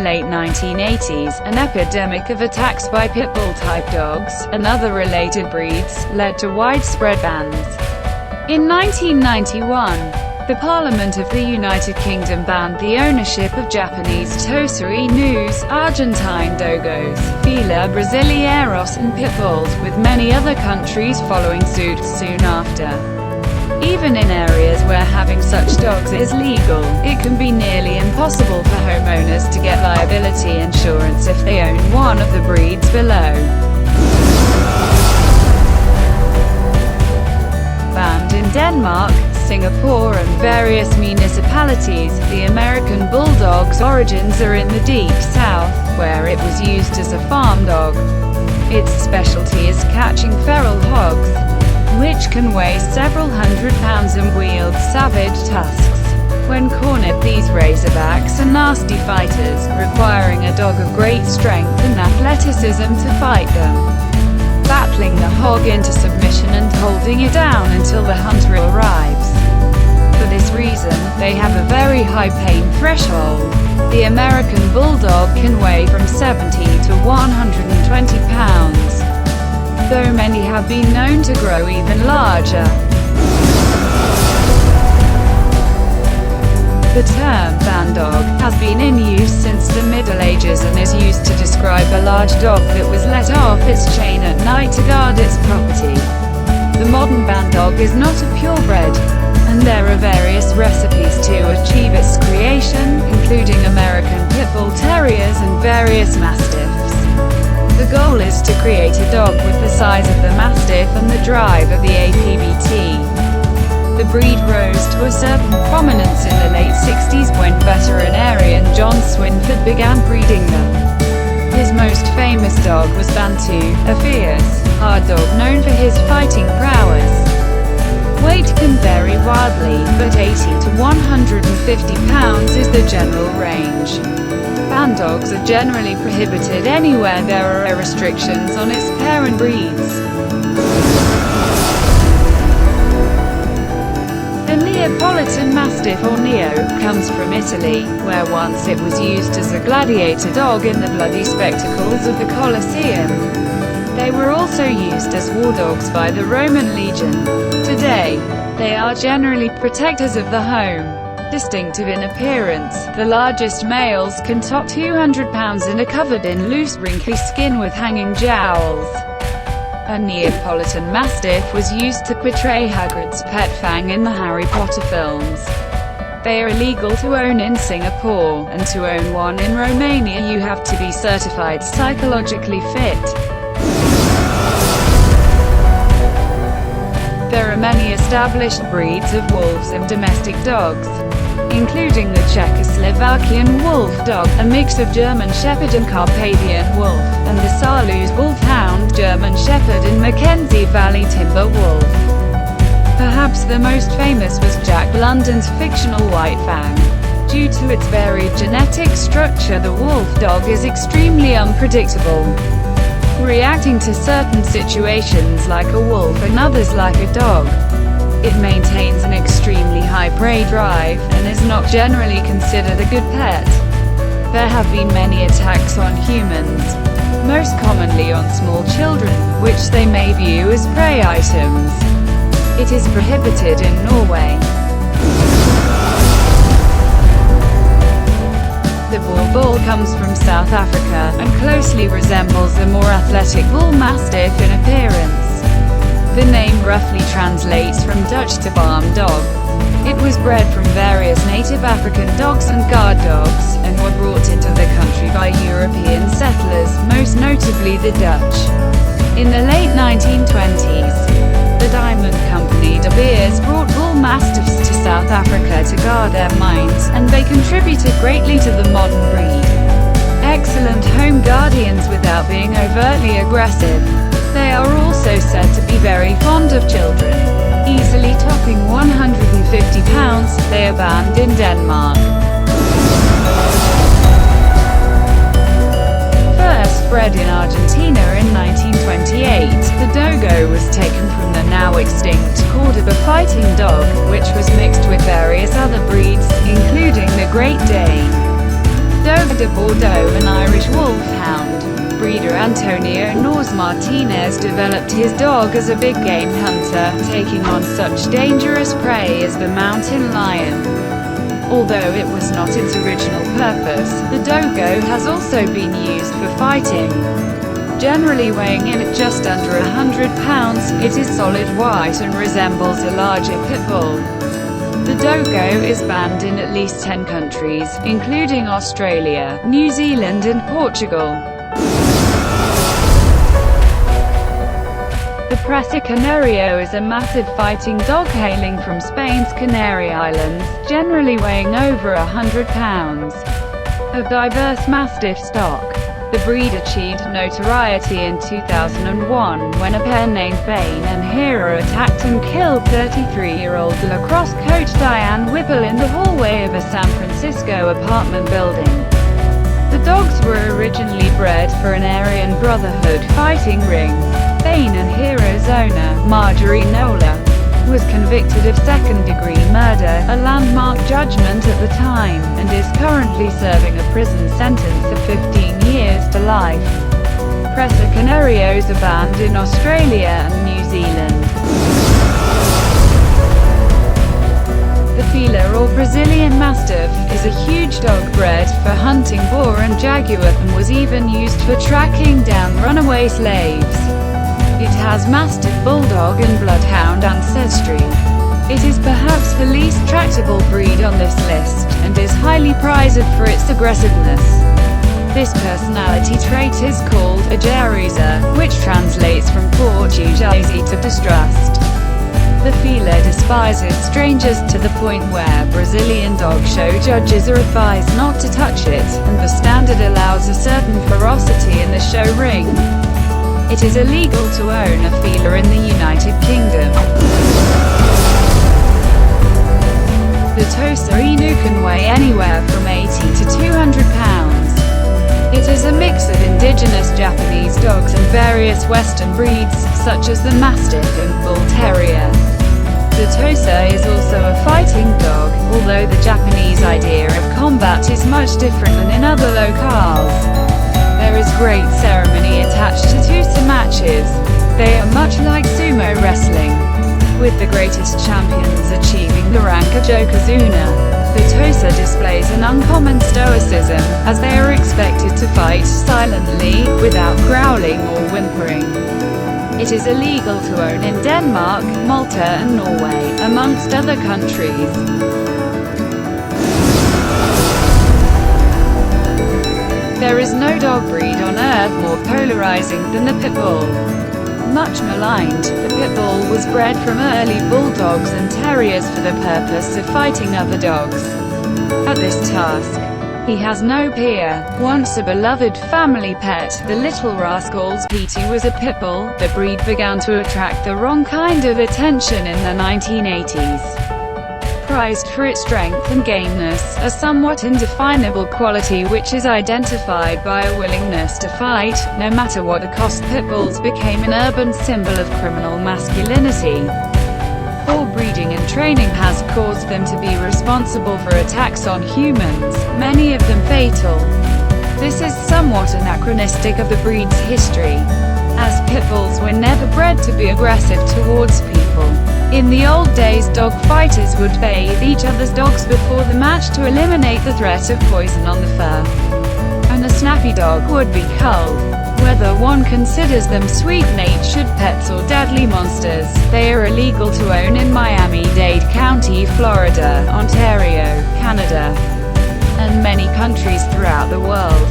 late 1980s, an epidemic of attacks by pit bull-type dogs, and other related breeds, led to widespread bans. In 1991, the Parliament of the United Kingdom banned the ownership of Japanese Tosa Inus, Argentine Dogos, Fila Brasileiros and pit bulls, with many other countries following suit soon after. Even in areas where having such dogs is legal, it can be nearly impossible for homeowners to get liability insurance if they own one of the breeds below. Banned in Denmark, Singapore and various municipalities, the American Bulldog's origins are in the Deep South, where it was used as a farm dog. Its specialty is catching feral hogs, which can weigh several hundred pounds and wield savage tusks. When cornered, these razorbacks are nasty fighters, requiring a dog of great strength and athleticism to fight them, battling the hog into submission and holding it down until the hunter arrives. For this reason, they have a very high pain threshold. The American Bulldog can weigh from 70 to 120 pounds, though many have been known to grow even larger. The term bandog has been in use since the Middle Ages and is used to describe a large dog that was let off its chain at night to guard its property. The modern bandog is not a purebred, and there are various recipes to achieve its creation, including American Pit Bull Terriers and various Mastiffs. The goal is to create a dog with the size of the Mastiff and the drive of the APBT. The breed rose to a certain prominence in the late 60s when veterinarian John Swinford began breeding them. His most famous dog was Bantu, a fierce, hard dog known for his fighting prowess. Weight can vary wildly, but 80 to 150 pounds is the general range. Bandogs are generally prohibited anywhere there are restrictions on its parent breeds. The Neapolitan Mastiff, or Neo, comes from Italy, where once it was used as a gladiator dog in the bloody spectacles of the Colosseum. They were also used as war dogs by the Roman legion. Today, they are generally protectors of the home. Distinctive in appearance, the largest males can top 200 pounds and are covered in loose wrinkly skin with hanging jowls. A Neapolitan Mastiff was used to portray Hagrid's pet Fang in the Harry Potter films. They are illegal to own in Singapore, and to own one in Romania you have to be certified psychologically fit. There are many established breeds of wolves and domestic dogs, including the Czechoslovakian wolf dog, a mix of German Shepherd and Carpathian wolf, and the Saarloos wolfhound, German Shepherd and Mackenzie Valley Timber wolf. Perhaps the most famous was Jack London's fictional White Fang. Due to its varied genetic structure, the wolf dog is extremely unpredictable, reacting to certain situations like a wolf and others like a dog. It maintains an extremely high prey drive, and is not generally considered a good pet. There have been many attacks on humans, most commonly on small children, which they may view as prey items. It is prohibited in Norway. The Boer Bull comes from South Africa, and closely resembles the more athletic Bull Mastiff in appearance. The name roughly translates from Dutch to barn dog. It was bred from various native African dogs and guard dogs, and were brought into the country by European settlers, most notably the Dutch. In the late 1920s, the Diamond Company De Beers brought Bull Mastiffs to South Africa to guard their mines, and they contributed greatly to the modern breed. Excellent home guardians without being overtly aggressive. They are also said to be very fond of children. Easily topping 150 pounds, they are banned in Denmark. First bred in Argentina in 1928, the Dogo was taken from the now extinct Cordoba fighting dog, which was mixed with various other breeds, including the Great Dane. Dogue de Bordeaux, an Irish wolfhound. Breeder Antonio Nors Martinez developed his dog as a big game hunter, taking on such dangerous prey as the mountain lion. Although it was not its original purpose, the Dogo has also been used for fighting. Generally weighing in at just under 100 pounds, it is solid white and resembles a larger pit bull. The Dogo is banned in at least 10 countries, including Australia, New Zealand and Portugal. The Presa Canario is a massive fighting dog hailing from Spain's Canary Islands, generally weighing over 100 pounds. Of diverse Mastiff stock. The breed achieved notoriety in 2001 when a pair named Bane and Hera attacked and killed 33-year-old lacrosse coach Diane Whipple in the hallway of a San Francisco apartment building. The dogs were originally bred for an Aryan Brotherhood fighting ring. Bane and Hera's owner, Marjorie Nola, was convicted of second-degree murder, a landmark judgment at the time, and is currently serving a prison sentence of 15 years to life. Presa Canarios are banned in Australia and New Zealand. The Fila or Brazilian Mastiff is a huge dog bred for hunting boar and jaguar and was even used for tracking down runaway slaves. It has Mastiff, Bulldog and Bloodhound ancestry. It is perhaps the least tractable breed on this list, and is highly prized for its aggressiveness. This personality trait is called avareza, which translates from Portuguese to distrust. The Fila despises strangers to the point where Brazilian dog show judges are advised not to touch it, and the standard allows a certain ferocity in the show ring. It is illegal to own a Fila in the United Kingdom. The Tosa Inu can weigh anywhere from 80 to 200 pounds. It is a mix of indigenous Japanese dogs and various Western breeds, such as the Mastiff and Bull Terrier. The Tosa is also a fighting dog, although the Japanese idea of combat is much different than in other locales. There is great ceremony attached to Tosa matches. They are much like sumo wrestling, with the greatest champions achieving the rank of Yokozuna. The Tosa displays an uncommon stoicism, as they are expected to fight silently, without growling or whimpering. It is illegal to own in Denmark, Malta and Norway, amongst other countries. There is no dog breed on earth more polarizing than the Pit Bull. Much maligned, the Pit Bull was bred from early bulldogs and terriers for the purpose of fighting other dogs. At this task, he has no peer. Once a beloved family pet, the Little Rascals Petey was a Pit Bull. The breed began to attract the wrong kind of attention in the 1980s. Prized for its strength and gameness, a somewhat indefinable quality which is identified by a willingness to fight, no matter what the cost. Pit bulls became an urban symbol of criminal masculinity. Poor breeding and training has caused them to be responsible for attacks on humans, many of them fatal. This is somewhat anachronistic of the breed's history, as pit bulls were never bred to be aggressive towards people. In the old days, dog fighters would bathe each other's dogs before the match to eliminate the threat of poison on the fur. And a snappy dog would be culled. Whether one considers them sweet-natured pets or deadly monsters, they are illegal to own in Miami-Dade County, Florida, Ontario, Canada, and many countries throughout the world.